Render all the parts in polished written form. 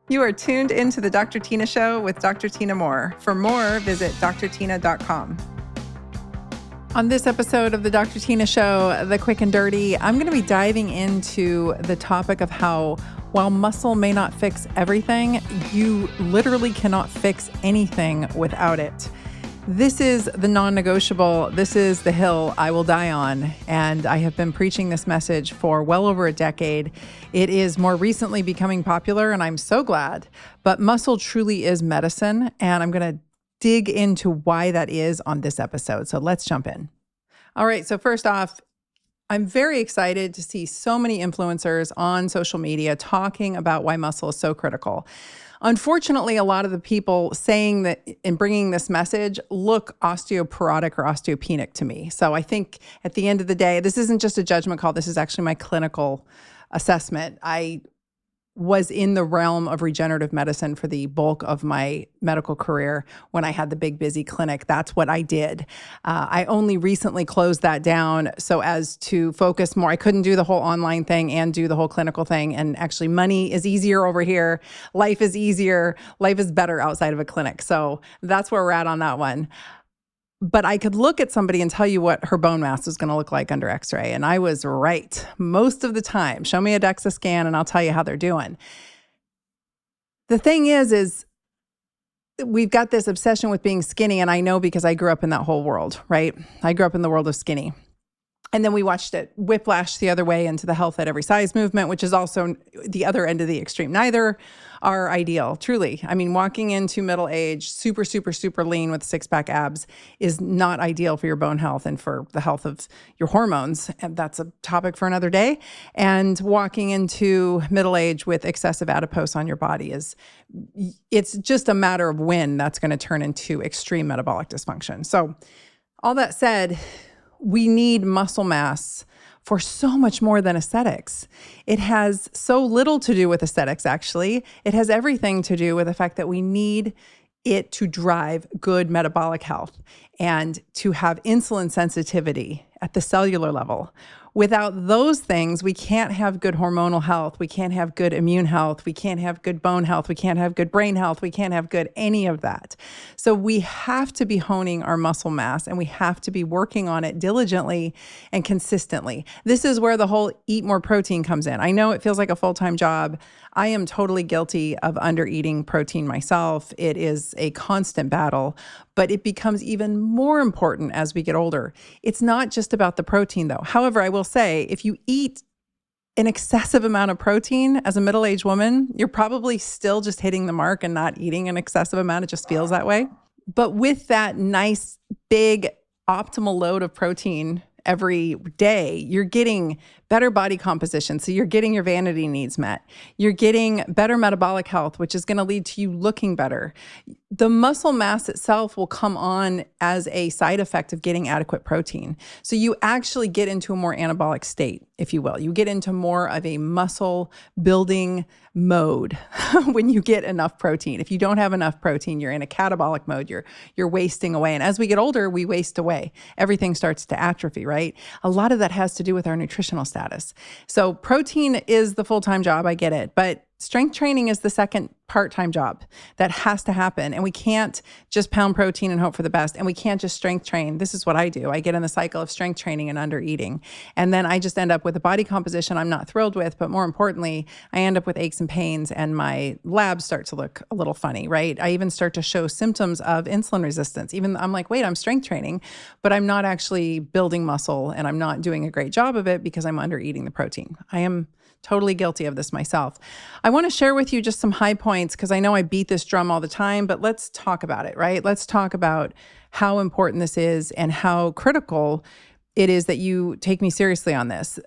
You are tuned into the Dr. Tina Show with Dr. Tina Moore. For more, visit drtina.com. On this episode of the Dr. Tina Show, The Quick and Dirty, I'm going to be diving into the topic of how, while muscle may not fix everything, you literally cannot fix anything without it. This is the non-negotiable. This is the hill I will die on. And I have been preaching this message for well over a decade. It is more recently becoming popular, and I'm so glad. But muscle truly is medicine, and I'm going to dig into why that is on this episode. So let's jump in. All right. So first off, I'm very excited to see so many influencers on social media talking about why muscle is so critical. Unfortunately, a lot of the people saying that and bringing this message look osteoporotic or osteopenic to me. So I think at the end of the day, this isn't just a judgment call. This is actually my clinical assessment. I was in the realm of regenerative medicine for the bulk of my medical career when I had the big, busy clinic. That's what I did. I only recently closed that down so as to focus more. I couldn't do the whole online thing and do the whole clinical thing. And actually, money is easier over here. Life is easier. Life is better outside of a clinic. So that's where we're at on that one. But I could look at somebody and tell you what her bone mass was going to look like under x-ray. And I was right most of the time. Show me a DEXA scan and I'll tell you how they're doing. The thing is we've got this obsession with being skinny. And I know because I grew up in that whole world, right? I grew up in the world of skinny. And then we watched it whiplash the other way into the health at every size movement, which is also the other end of the extreme. Neither are ideal, truly. I mean, walking into middle age, super, super, super lean with six-pack abs is not ideal for your bone health and for the health of your hormones. And that's a topic for another day. And walking into middle age with excessive adipose on your body it's just a matter of when that's going to turn into extreme metabolic dysfunction. So all that said, we need muscle mass for so much more than aesthetics. It has so little to do with aesthetics, actually. It has everything to do with the fact that we need it to drive good metabolic health and to have insulin sensitivity at the cellular level. Without those things, we can't have good hormonal health. We can't have good immune health. We can't have good bone health. We can't have good brain health. We can't have good any of that. So we have to be honing our muscle mass and we have to be working on it diligently and consistently. This is where the whole eat more protein comes in. I know it feels like a full-time job. I am totally guilty of under-eating protein myself. It is a constant battle, but it becomes even more important as we get older. It's not just about the protein though. However, I will say if you eat an excessive amount of protein as a middle-aged woman, you're probably still just hitting the mark and not eating an excessive amount. It just feels that way. But with that nice, big, optimal load of protein every day, you're getting better body composition. So you're getting your vanity needs met. You're getting better metabolic health, which is going to lead to you looking better. The muscle mass itself will come on as a side effect of getting adequate protein. So you actually get into a more anabolic state, if you will. You get into more of a muscle building mode when you get enough protein. If you don't have enough protein, you're in a catabolic mode. You're wasting away. And as we get older, we waste away. Everything starts to atrophy, right? A lot of that has to do with our nutritional status. So protein is the full-time job. I get it. But strength training is the second part-time job that has to happen. And we can't just pound protein and hope for the best. And we can't just strength train. This is what I do. I get in the cycle of strength training and under eating. And then I just end up with a body composition I'm not thrilled with. But more importantly, I end up with aches and pains and my labs start to look a little funny, right? I even start to show symptoms of insulin resistance. Even I'm like, wait, I'm strength training, but I'm not actually building muscle and I'm not doing a great job of it because I'm under eating the protein. I am totally guilty of this myself. I want to share with you just some high points because I know I beat this drum all the time, but let's talk about it, right? Let's talk about how important this is and how critical it is that you take me seriously on this.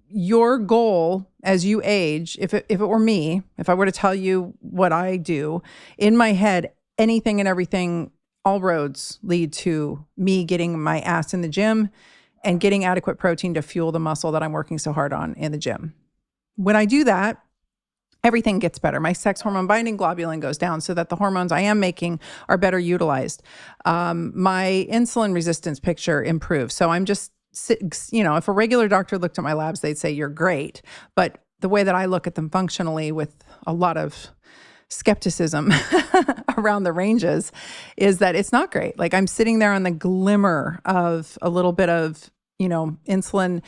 Your goal as you age, if it were me, if I were to tell you what I do, in my head, anything and everything, all roads lead to me getting my ass in the gym and getting adequate protein to fuel the muscle that I'm working so hard on in the gym. When I do that, everything gets better. My sex hormone binding globulin goes down so that the hormones I am making are better utilized. My insulin resistance picture improves. So I'm just, if a regular doctor looked at my labs, they'd say, you're great. But the way that I look at them functionally with a lot of skepticism around the ranges is that it's not great. Like I'm sitting there on the glimmer of a little bit of, insulin.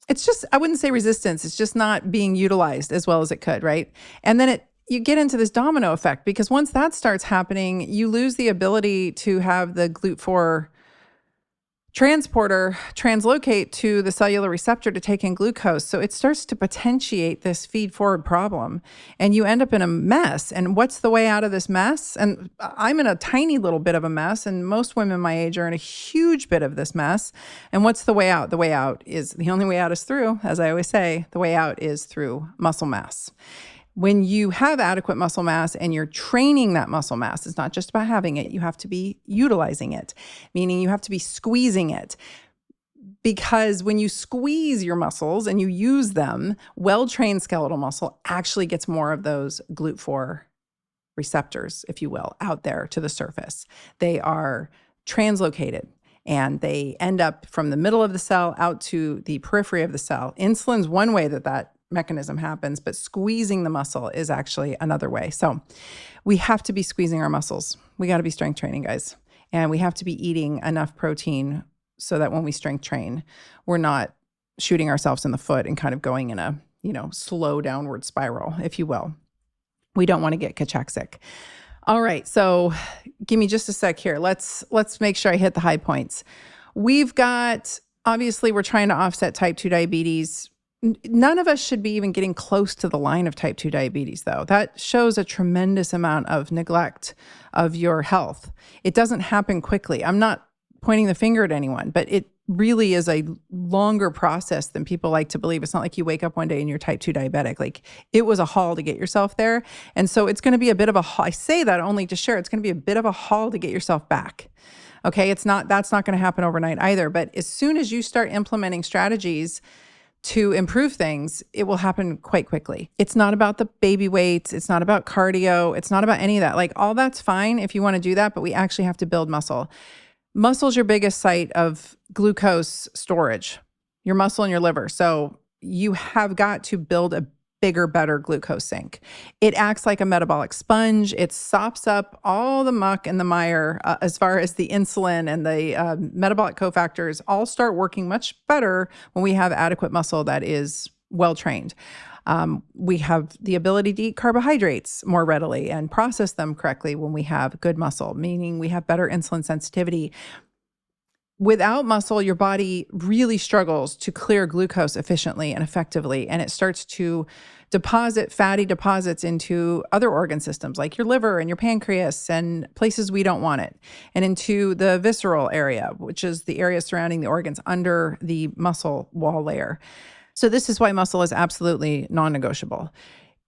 It's just, I wouldn't say resistance. It's just not being utilized as well as it could, right? And then you get into this domino effect because once that starts happening, you lose the ability to have the GLUT4 transporter translocate to the cellular receptor to take in glucose. So it starts to potentiate this feed-forward problem, and you end up in a mess. And what's the way out of this mess? And I'm in a tiny little bit of a mess, and most women my age are in a huge bit of this mess. And what's the way out? The way out is, the only way out is through, as I always say, the way out is through muscle mass. When you have adequate muscle mass and you're training that muscle mass, it's not just about having it. You have to be utilizing it, meaning you have to be squeezing it. Because when you squeeze your muscles and you use them, well-trained skeletal muscle actually gets more of those GLUT4 receptors, if you will, out there to the surface. They are translocated, and they end up from the middle of the cell out to the periphery of the cell. Insulin's one way that mechanism happens, but squeezing the muscle is actually another way. So we have to be squeezing our muscles. We got to be strength training, guys. And we have to be eating enough protein so that when we strength train, we're not shooting ourselves in the foot and kind of going in a, slow downward spiral, if you will. We don't want to get kachaksic. All right. So give me just a sec here. Let's make sure I hit the high points. We've got, obviously we're trying to offset type 2 diabetes. None of us should be even getting close to the line of type 2 diabetes, though. That shows a tremendous amount of neglect of your health. It doesn't happen quickly. I'm not pointing the finger at anyone, but it really is a longer process than people like to believe. It's not like you wake up one day and you're type 2 diabetic. Like it was a haul to get yourself there. And so it's going to be a bit of a haul. I say that only to share. It's going to be a bit of a haul to get yourself back. Okay. That's not going to happen overnight either. But as soon as you start implementing strategies to improve things, it will happen quite quickly. It's not about the baby weights. It's not about cardio. It's not about any of that. Like all that's fine if you want to do that, but we actually have to build muscle. Muscle's your biggest site of glucose storage, your muscle and your liver. So you have got to build a bigger, better glucose sink. It acts like a metabolic sponge. It sops up all the muck and the mire as far as the insulin and the metabolic cofactors all start working much better when we have adequate muscle that is well-trained. We have the ability to eat carbohydrates more readily and process them correctly when we have good muscle, meaning we have better insulin sensitivity. Without muscle, your body really struggles to clear glucose efficiently and effectively, and it starts to deposit fatty deposits into other organ systems like your liver and your pancreas and places we don't want it, and into the visceral area, which is the area surrounding the organs under the muscle wall layer. So this is why muscle is absolutely non-negotiable.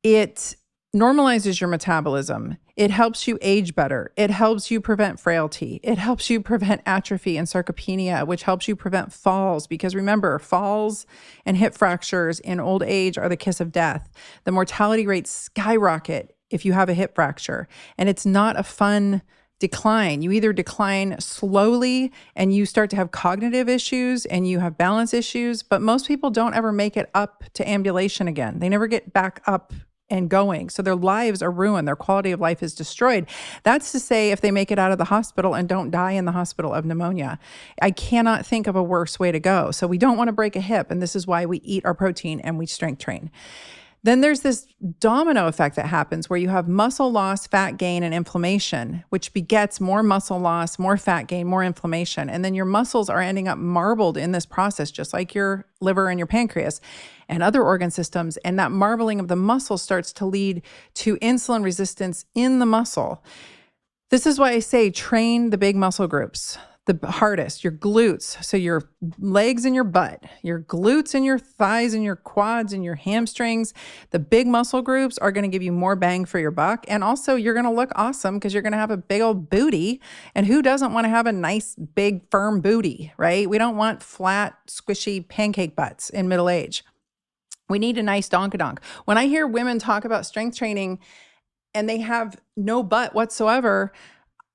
It normalizes your metabolism. It helps you age better. It helps you prevent frailty. It helps you prevent atrophy and sarcopenia, which helps you prevent falls. Because remember, falls and hip fractures in old age are the kiss of death. The mortality rates skyrocket if you have a hip fracture. And it's not a fun decline. You either decline slowly and you start to have cognitive issues and you have balance issues, but most people don't ever make it up to ambulation again. They never get back up and going. So their lives are ruined. Their quality of life is destroyed. That's to say if they make it out of the hospital and don't die in the hospital of pneumonia. I cannot think of a worse way to go. So we don't want to break a hip. And this is why we eat our protein and we strength train. Then there's this domino effect that happens where you have muscle loss, fat gain, and inflammation, which begets more muscle loss, more fat gain, more inflammation. And then your muscles are ending up marbled in this process, just like your liver and your pancreas and other organ systems. And that marbling of the muscle starts to lead to insulin resistance in the muscle. This is why I say train the big muscle groups. The hardest, your glutes, so your legs and your butt, your glutes and your thighs and your quads and your hamstrings. The big muscle groups are going to give you more bang for your buck. And also you're going to look awesome because you're going to have a big old booty. And who doesn't want to have a nice, big, firm booty, right? We don't want flat, squishy pancake butts in middle age. We need a nice donkadonk. When I hear women talk about strength training and they have no butt whatsoever,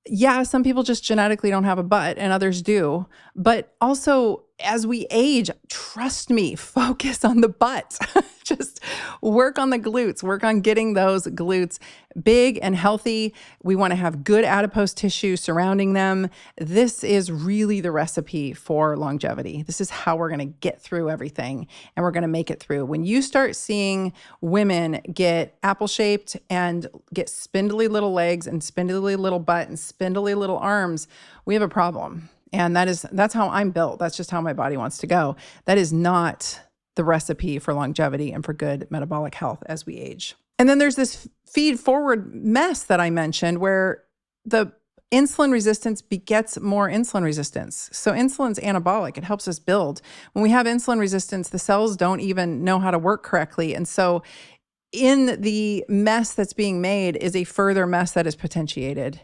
yeah, some people just genetically don't have a butt and others do. But also as we age, trust me, focus on the butt. Just work on the glutes, work on getting those glutes big and healthy. We want to have good adipose tissue surrounding them. This is really the recipe for longevity. This is how we're going to get through everything, and we're going to make it through. When you start seeing women get apple-shaped and get spindly little legs and spindly little butt and spindly little arms, we have a problem. And that's how I'm built. That's just how my body wants to go. That is not the recipe for longevity and for good metabolic health as we age. And then there's this feed forward mess that I mentioned where the insulin resistance begets more insulin resistance. So insulin's anabolic. It helps us build. When we have insulin resistance, the cells don't even know how to work correctly. And so in the mess that's being made is a further mess that is potentiated.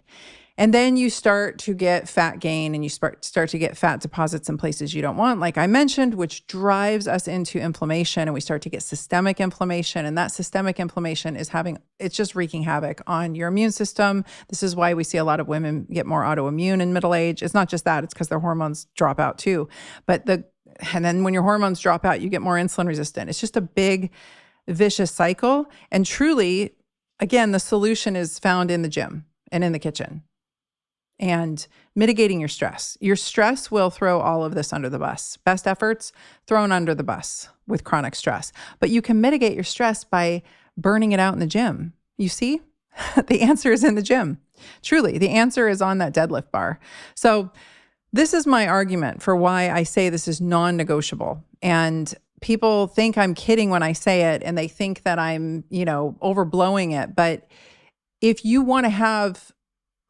And then you start to get fat gain and you start to get fat deposits in places you don't want, like I mentioned, which drives us into inflammation, and we start to get systemic inflammation. And that systemic inflammation it's just wreaking havoc on your immune system. This is why we see a lot of women get more autoimmune in middle age. It's not just that, it's because their hormones drop out too. And then when your hormones drop out, you get more insulin resistant. It's just a big vicious cycle. And truly, again, the solution is found in the gym and in the kitchen. And mitigating your stress. Your stress will throw all of this under the bus. Best efforts thrown under the bus with chronic stress. But you can mitigate your stress by burning it out in the gym. You see? The answer is in the gym. Truly, the answer is on that deadlift bar. So this is my argument for why I say this is non-negotiable. And people think I'm kidding when I say it, and they think that I'm, overblowing it. But if you want to have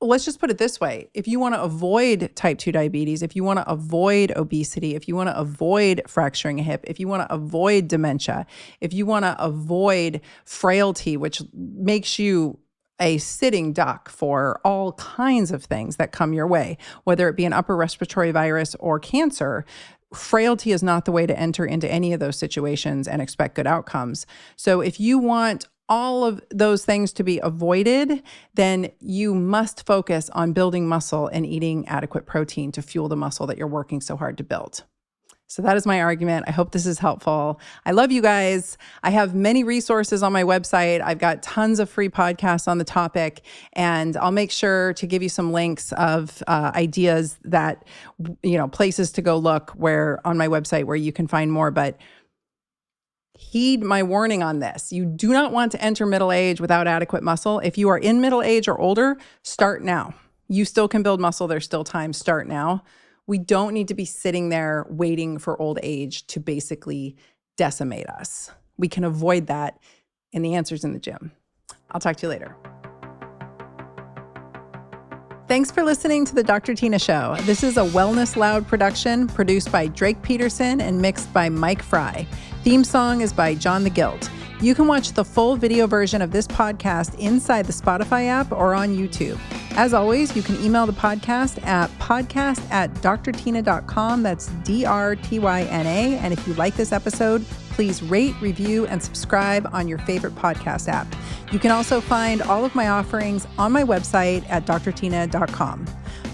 let's just put it this way. If you want to avoid type 2 diabetes, if you want to avoid obesity, if you want to avoid fracturing a hip, if you want to avoid dementia, if you want to avoid frailty, which makes you a sitting duck for all kinds of things that come your way, whether it be an upper respiratory virus or cancer, frailty is not the way to enter into any of those situations and expect good outcomes. So if you want all of those things to be avoided, then you must focus on building muscle and eating adequate protein to fuel the muscle that you're working so hard to build. So that is my argument. I hope this is helpful. I love you guys. I have many resources on my website. I've got tons of free podcasts on the topic, and I'll make sure to give you some links of ideas that, places to go look on my website where you can find more. But heed my warning on this. You do not want to enter middle age without adequate muscle. If you are in middle age or older, start now. You still can build muscle. There's still time. Start now. We don't need to be sitting there waiting for old age to basically decimate us. We can avoid that, and the answer's in the gym. I'll talk to you later. Thanks for listening to the Dr. Tina Show. This is a Wellness Loud production produced by Drake Peterson and mixed by Mike Fry. Theme song is by John the Guilt. You can watch the full video version of this podcast inside the Spotify app or on YouTube. As always, you can email the podcast at podcast@drtina.com. That's DRTYNA. And if you like this episode, please rate, review, and subscribe on your favorite podcast app. You can also find all of my offerings on my website at drtina.com.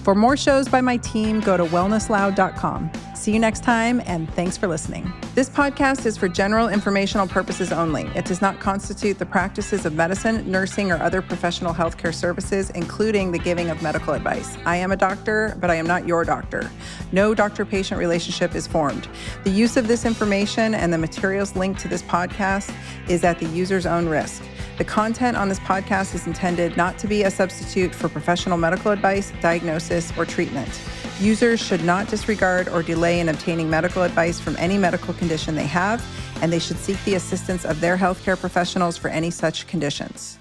For more shows by my team, go to wellnessloud.com. See you next time, and thanks for listening. This podcast is for general informational purposes only. It does not constitute the practices of medicine, nursing, or other professional healthcare services, including the giving of medical advice. I am a doctor, but I am not your doctor. No doctor-patient relationship is formed. The use of this information and the materials linked to this podcast is at the user's own risk. The content on this podcast is intended not to be a substitute for professional medical advice, diagnosis, or treatment. Users should not disregard or delay in obtaining medical advice from any medical condition they have, and they should seek the assistance of their healthcare professionals for any such conditions.